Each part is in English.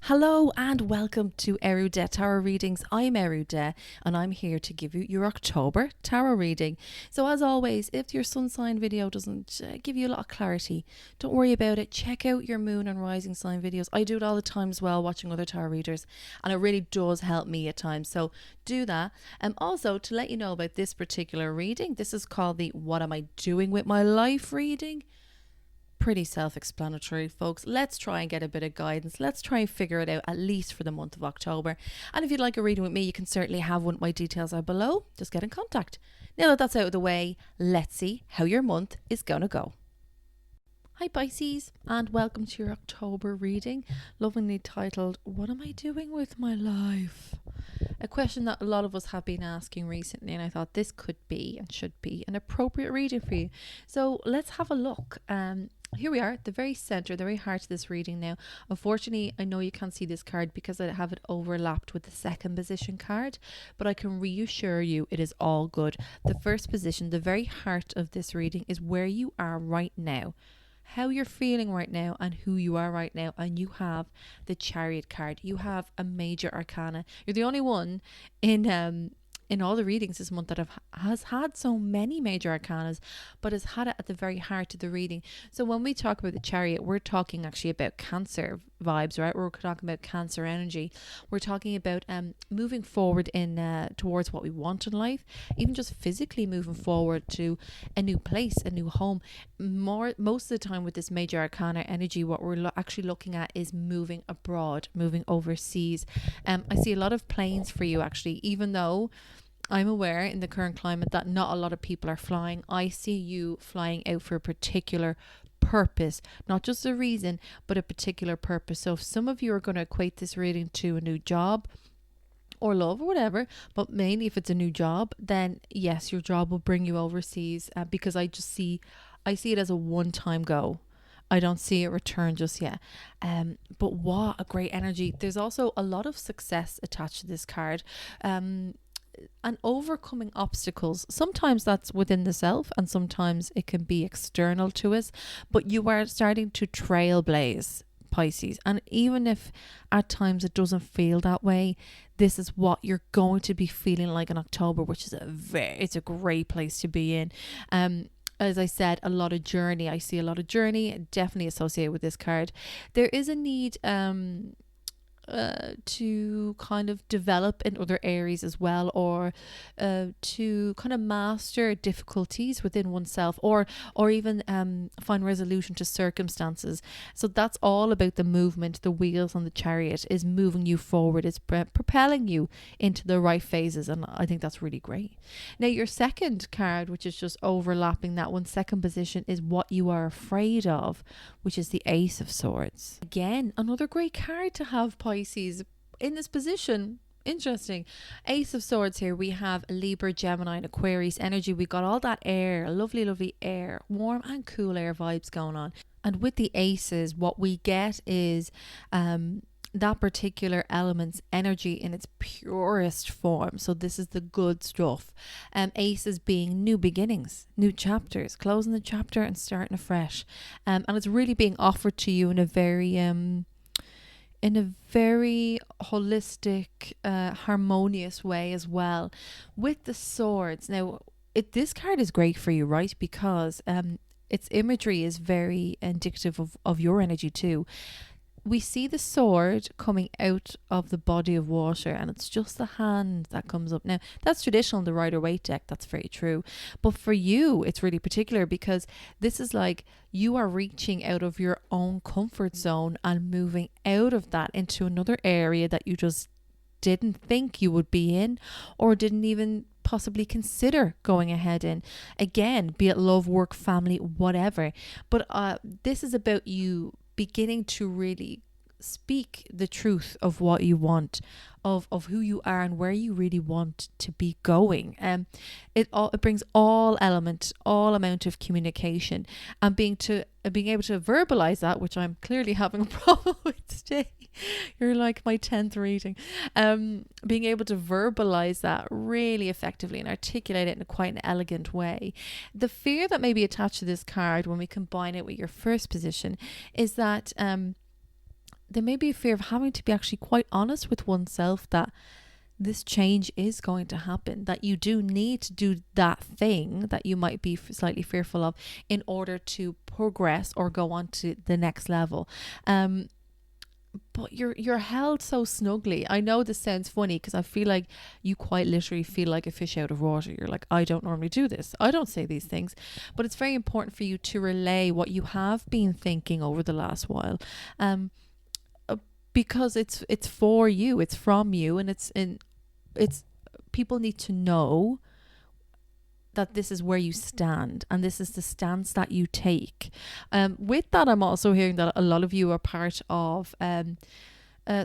Hello and welcome to Eriu Tarot Readings. I'm Eriu and I'm here to give you your October tarot reading. So as always, if your sun sign video doesn't give you a lot of clarity, don't worry about it. Check out your moon and rising sign videos. I do it all the time as well, watching other tarot readers, and it really does help me at times. So do that. And also to let you know about this particular reading, this is called the What Am I Doing With My Life reading. Pretty self-explanatory, folks. Let's try and get a bit of guidance. Let's try and figure it out, at least for the month of October. And if you'd like a reading with me, you can certainly have one. My details are below. Just get in contact. Now that that's out of the way, let's see how your month is gonna go. Hi Pisces, and welcome to your October reading, lovingly titled, What Am I Doing With My Life? A question that a lot of us have been asking recently, and I thought this could be and should be an appropriate reading for you. So let's have a look. Here we are at the very center, the very heart of this reading now. Unfortunately, I know you can't see this card because I have it overlapped with the second position card, but I can reassure you it is all good. The first position, the very heart of this reading, is where you are right now, how you're feeling right now and who you are right now. And you have the Chariot card. You have a major arcana. You're the only one in all the readings this month that has had so many major arcanas, but has had it at the very heart of the reading. So when we talk about the Chariot, we're talking actually about Cancer vibes, right? We're talking about Cancer energy. We're talking about moving forward in towards what we want in life, even just physically moving forward to a new place, a new home. Most of the time with this major arcana energy, what we're actually looking at is moving abroad, moving overseas. I see a lot of planes for you actually, even though I'm aware in the current climate that not a lot of people are flying. I see you flying out for a particular purpose, not just a reason, but a particular purpose. So if some of you are going to equate this reading to a new job or love or whatever, but mainly if it's a new job, then yes, your job will bring you overseas, because I see it as a one-time go. I don't see a return just yet. But what a great energy. There's also a lot of success attached to this card. And overcoming obstacles. Sometimes that's within the self and sometimes it can be external to us, but you are starting to trailblaze, Pisces. And even if at times it doesn't feel that way, this is what you're going to be feeling like in October, which is it's a great place to be in. As I said, a lot of journey. I see a lot of journey definitely associated with this card. There is a need to kind of develop in other areas as well, or to kind of master difficulties within oneself, or even find resolution to circumstances. So that's all about the movement. The wheels on the Chariot is moving you forward. It's propelling you into the right phases, and I think that's really great. Now your second card, which is just overlapping that one, second position, is what you are afraid of, which is the Ace of Swords. Again, another great card to have, Pisces, in this position. Interesting. Ace of Swords here. We have Libra, Gemini and Aquarius energy. We got all that air, lovely air, warm and cool air vibes going on. And with the aces, what we get is that particular element's energy in its purest form. So this is the good stuff. Aces being new beginnings, new chapters, closing the chapter and starting afresh. And it's really being offered to you in a very holistic, harmonious way as well. With the swords, now this card is great for you, right? Because its imagery is very indicative of your energy too. We see the sword coming out of the body of water, and it's just the hand that comes up. Now, that's traditional in the Rider-Waite deck. That's very true. But for you, it's really particular because this is like you are reaching out of your own comfort zone and moving out of that into another area that you just didn't think you would be in, or didn't even possibly consider going ahead in. Again, be it love, work, family, whatever. But this is about you beginning to really speak the truth of what you want, of who you are and where you really want to be going. It brings all amount of communication, and being able to verbalize that, which I'm clearly having a problem with today. You're like my 10th reading. Being able to verbalize that really effectively and articulate it in quite an elegant way. The fear that may be attached to this card when we combine it with your first position is that there may be a fear of having to be actually quite honest with oneself that this change is going to happen, that you do need to do that thing that you might be slightly fearful of in order to progress or go on to the next level. But you're held so snugly. I know this sounds funny because I feel like you quite literally feel like a fish out of water. You're like, I don't normally do this. I don't say these things. But it's very important for you to relay what you have been thinking over the last while. Because it's for you, it's from you, and it's people need to know that this is where you stand and this is the stance that you take. With that, I'm also hearing that a lot of you are part of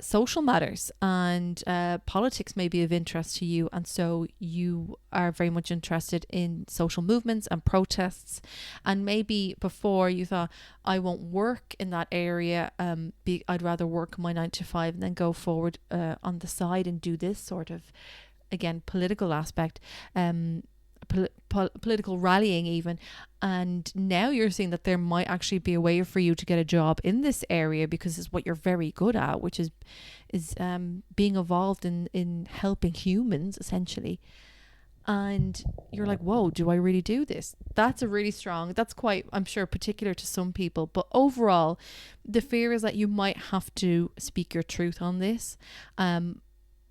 social matters, and politics may be of interest to you, and so you are very much interested in social movements and protests. And maybe before you thought, I won't work in that area, I'd rather work my 9 to 5 and then go forward on the side and do this sort of, again, political aspect, political rallying even. And now you're seeing that there might actually be a way for you to get a job in this area because it's what you're very good at, which is being involved in helping humans essentially. And you're like, whoa, do I really do this? That's a really strong, that's quite, I'm sure, particular to some people. But overall, the fear is that you might have to speak your truth on this, and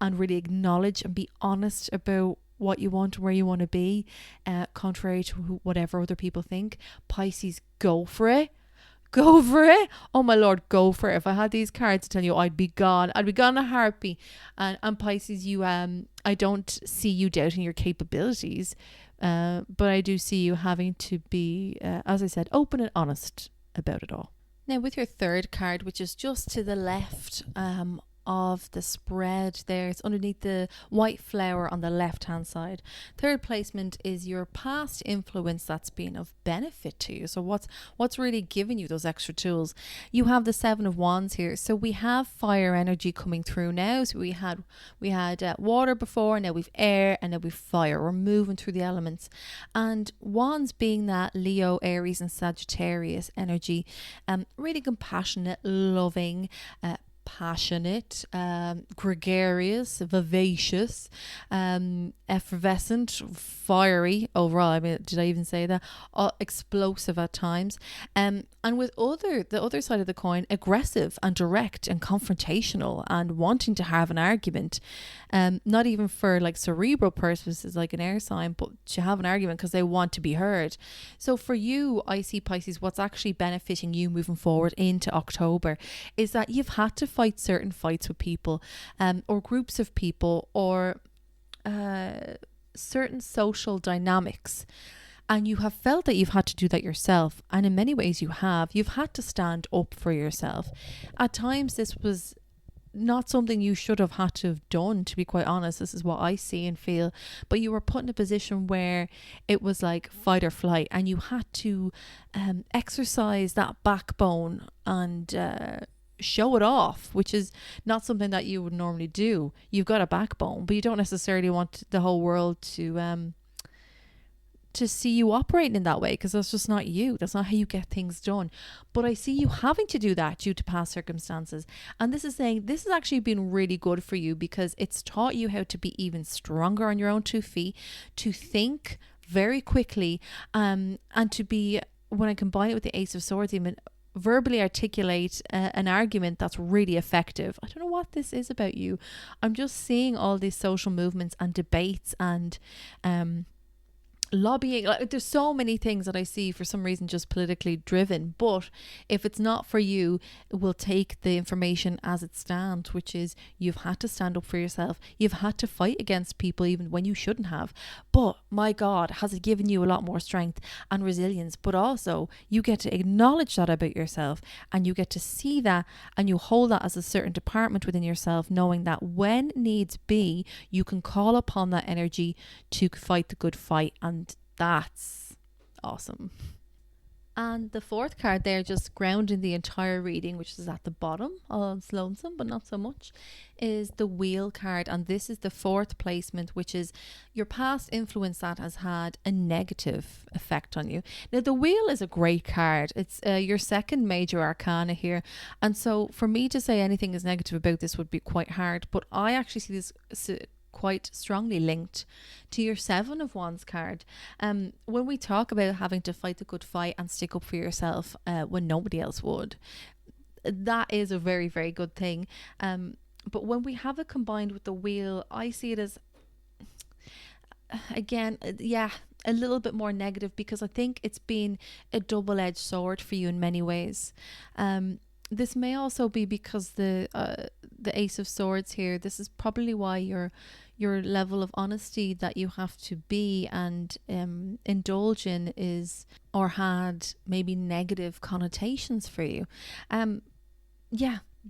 really acknowledge and be honest about what you want, where you want to be, contrary to whatever other people think. Pisces, go for it. Go for it. Oh my Lord, go for it. If I had these cards to tell you, I'd be gone in a heartbeat. And Pisces, you I don't see you doubting your capabilities, but I do see you having to be, as I said, open and honest about it all. Now, with your third card, which is just to the left of the spread there, it's underneath the white flower on the left hand side. Third placement is your past influence that's been of benefit to you. So what's really giving you those extra tools? You have the 7 of Wands here, so we have fire energy coming through now. So we had water before, now we've air, and now we've fire. We're moving through the elements, and Wands being that Leo, Aries and Sagittarius energy, really compassionate, loving, passionate, gregarious, vivacious, effervescent, fiery overall. I mean, did I even say that? Explosive at times. And with the other side of the coin, aggressive and direct and confrontational and wanting to have an argument. Not even for like cerebral purposes like an air sign, but to have an argument because they want to be heard. So for you, I see, Pisces, what's actually benefiting you moving forward into October is that you've had to fight certain fights with people, or groups of people, or certain social dynamics, and you have felt that you've had to do that yourself. And in many ways you've had to stand up for yourself. At times this was not something you should have had to have done, to be quite honest. This is what I see and feel. But you were put in a position where it was like fight or flight, and you had to exercise that backbone and show it off, which is not something that you would normally do. You've got a backbone, but you don't necessarily want the whole world to see you operating in that way, because that's just not you. That's not how you get things done. But I see you having to do that due to past circumstances, and this is saying this has actually been really good for you because it's taught you how to be even stronger on your own 2 feet, to think very quickly, and to be, when I combine it with the Ace of Swords, even verbally articulate an argument that's really effective. I don't know what this is about you. I'm just seeing all these social movements and debates and lobbying. Like, there's so many things that I see for some reason just politically driven, but if it's not for you, we'll take the information as it stands, which is you've had to stand up for yourself. You've had to fight against people even when you shouldn't have, but my God, has it given you a lot more strength and resilience. But also you get to acknowledge that about yourself, and you get to see that, and you hold that as a certain department within yourself, knowing that when needs be, you can call upon that energy to fight the good fight. And that's awesome. And the fourth card there, just grounding the entire reading, which is at the bottom, oh, it's lonesome, but not so much, is the Wheel card. And this is the fourth placement, which is your past influence that has had a negative effect on you. Now, the Wheel is a great card. It's your second major arcana here. And so for me to say anything is negative about this would be quite hard. But I actually see this quite strongly linked to your Seven of Wands card. When we talk about having to fight the good fight and stick up for yourself when nobody else would, that is a very, very good thing. But when we have it combined with the Wheel, I see it as, again, a little bit more negative, because I think it's been a double-edged sword for you in many ways. This may also be because the Ace of Swords here, this is probably why your level of honesty that you have to be and indulge in is, or had, maybe negative connotations for you.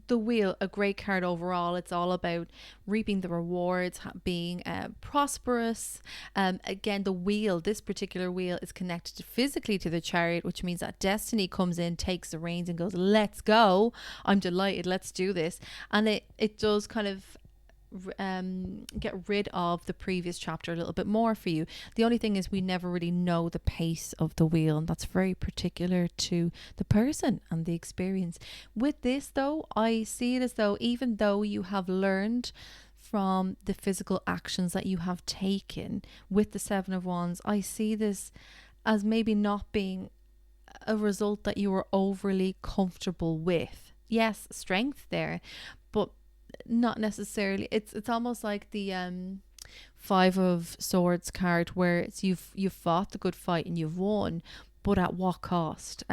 The Wheel, a great card overall. It's all about reaping the rewards, being prosperous. Again, the Wheel, this particular Wheel, is connected physically to the Chariot, which means that destiny comes in, takes the reins and goes, let's go. I'm delighted. Let's do this. And it does kind of get rid of the previous chapter a little bit more for you. The only thing is we never really know the pace of the Wheel, and that's very particular to the person and the experience. With this though, I see it as though even though you have learned from the physical actions that you have taken with the Seven of Wands, I see this as maybe not being a result that you were overly comfortable with. Yes, strength there, but not necessarily. It's almost like the Five of Swords card, where it's you've fought the good fight and you've won, but at what cost?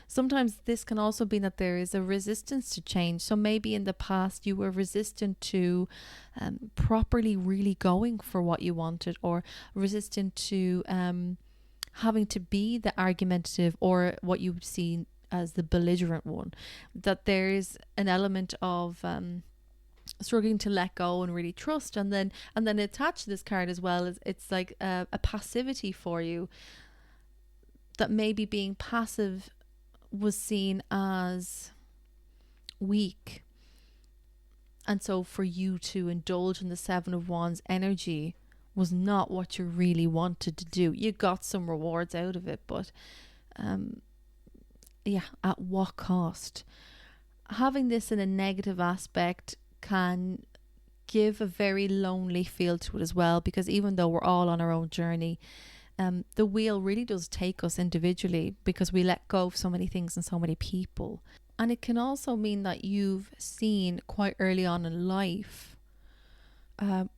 Sometimes this can also be that there is a resistance to change. So maybe in the past you were resistant to properly really going for what you wanted, or resistant to having to be the argumentative or what you would see as the belligerent one. That there's an element of struggling to let go and really trust, and then attached to this card as well is it's like a passivity for you, that maybe being passive was seen as weak, and so for you to indulge in the Seven of Wands energy was not what you really wanted to do. You got some rewards out of it, but at what cost? Having this in a negative aspect can give a very lonely feel to it as well, because even though we're all on our own journey, the Wheel really does take us individually, because we let go of so many things and so many people. And it can also mean that you've seen quite early on in life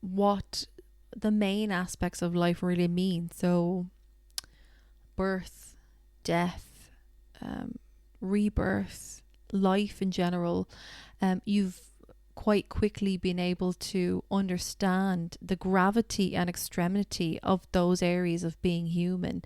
what the main aspects of life really mean. So birth, death, rebirth, life in general. You've quite quickly been able to understand the gravity and extremity of those areas of being human.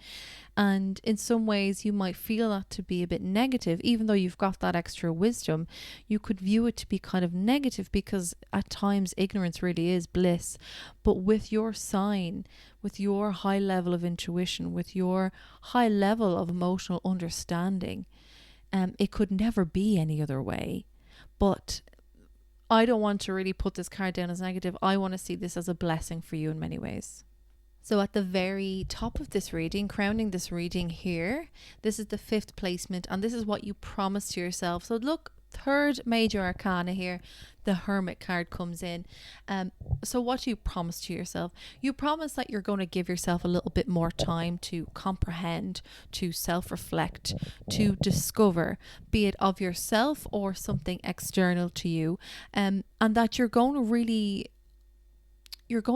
And in some ways you might feel that to be a bit negative, even though you've got that extra wisdom. You could view it to be kind of negative, because at times ignorance really is bliss. But with your sign, with your high level of intuition, with your high level of emotional understanding, it could never be any other way. But I don't want to really put this card down as negative. I want to see this as a blessing for you in many ways. So at the very top of this reading, crowning this reading here, this is the fifth placement, and this is what you promise to yourself. So look, third major arcana here, the Hermit card comes in. So what do you promise to yourself? You promise that you're going to give yourself a little bit more time to comprehend, to self-reflect, to discover, be it of yourself or something external to you, and that you're going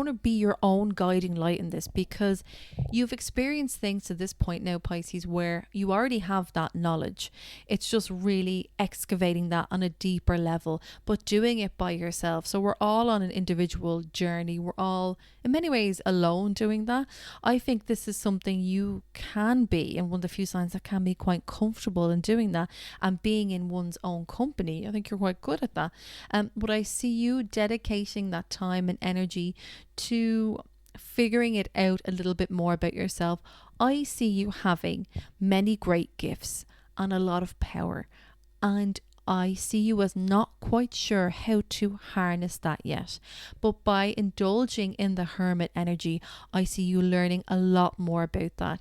to be your own guiding light in this, because you've experienced things to this point now, Pisces, where you already have that knowledge. It's just really excavating that on a deeper level, but doing it by yourself. So we're all on an individual journey. We're all in many ways alone doing that. I think this is something you can be, and one of the few signs that can be quite comfortable in doing that and being in one's own company. I think you're quite good at that. But I see you dedicating that time and energy to figuring it out a little bit more about yourself. I see you having many great gifts and a lot of power, and I see you as not quite sure how to harness that yet. But by indulging in the hermit energy, I see you learning a lot more about that.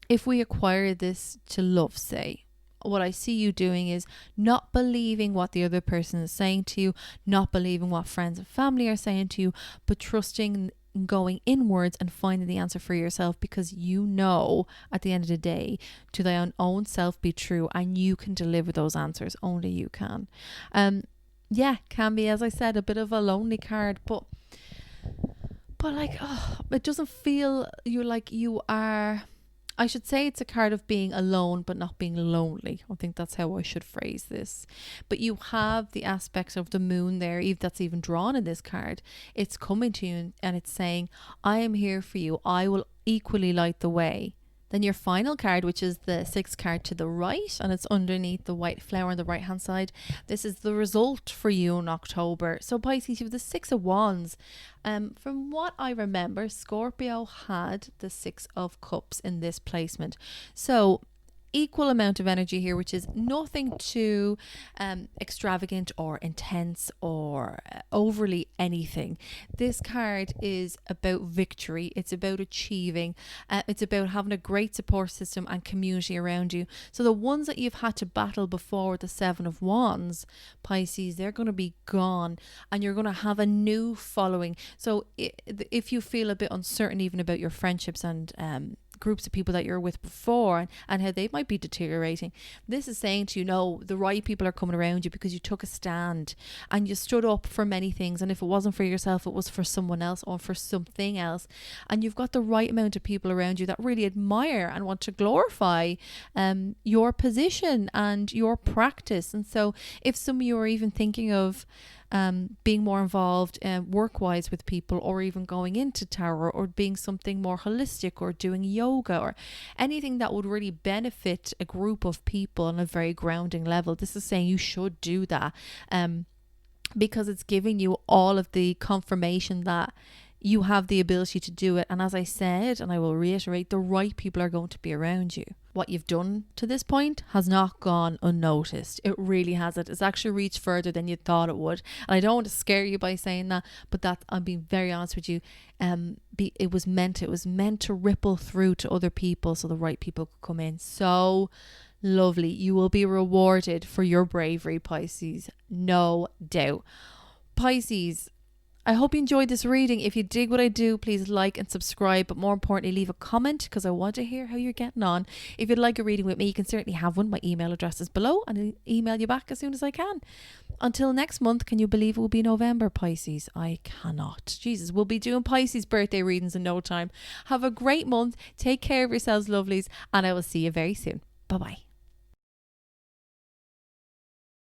If we acquire this to love, say, what I see you doing is not believing what the other person is saying to you, not believing what friends and family are saying to you, but trusting, going inwards and finding the answer for yourself, because you know at the end of the day, to thy own self be true, and you can deliver those answers. Only you can. Can be, as I said, a bit of a lonely card, but like, it doesn't feel you like you are. I should say it's a card of being alone but not being lonely. I think that's how I should phrase this. But you have the aspects of the moon there, if that's even drawn in this card. It's coming to you and it's saying, I am here for you. I will equally light the way. Then your final card, which is the sixth card to the right, and it's underneath the white flower on the right hand side. This is the result for you in October. So Pisces, you have the Six of Wands. From what I remember, Scorpio had the Six of Cups in this placement. So equal amount of energy here, which is nothing too extravagant or intense or overly anything. This card is about victory. It's about achieving. It's about having a great support system and community around you. So the ones that you've had to battle before with the Seven of Wands, Pisces, they're going to be gone, and you're going to have a new following. So if you feel a bit uncertain even about your friendships and groups of people that you're with before and how they might be deteriorating, this is saying to you, no, the right people are coming around you because you took a stand and you stood up for many things, and if it wasn't for yourself, it was for someone else or for something else, and you've got the right amount of people around you that really admire and want to glorify your position and your practice. And so if some of you are even thinking of being more involved work-wise with people, or even going into tarot, or being something more holistic, or doing yoga, or anything that would really benefit a group of people on a very grounding level, this is saying you should do that, because it's giving you all of the confirmation that you have the ability to do it. And as I said, and I will reiterate, the right people are going to be around you. What you've done to this point has not gone unnoticed. It really hasn't. It's actually reached further than you thought it would. And I don't want to scare you by saying that, but that, I'm being very honest with you. It was meant to ripple through to other people, so the right people could come in. So lovely. You will be rewarded for your bravery, Pisces. No doubt. Pisces, I hope you enjoyed this reading. If you dig what I do, please like and subscribe, but more importantly, leave a comment, because I want to hear how you're getting on. If you'd like a reading with me, you can certainly have one. My email address is below, and I'll email you back as soon as I can. Until next month, can you believe it will be November, Pisces? I cannot. Jesus, we'll be doing Pisces birthday readings in no time. Have a great month. Take care of yourselves, lovelies, and I will see you very soon. Bye-bye.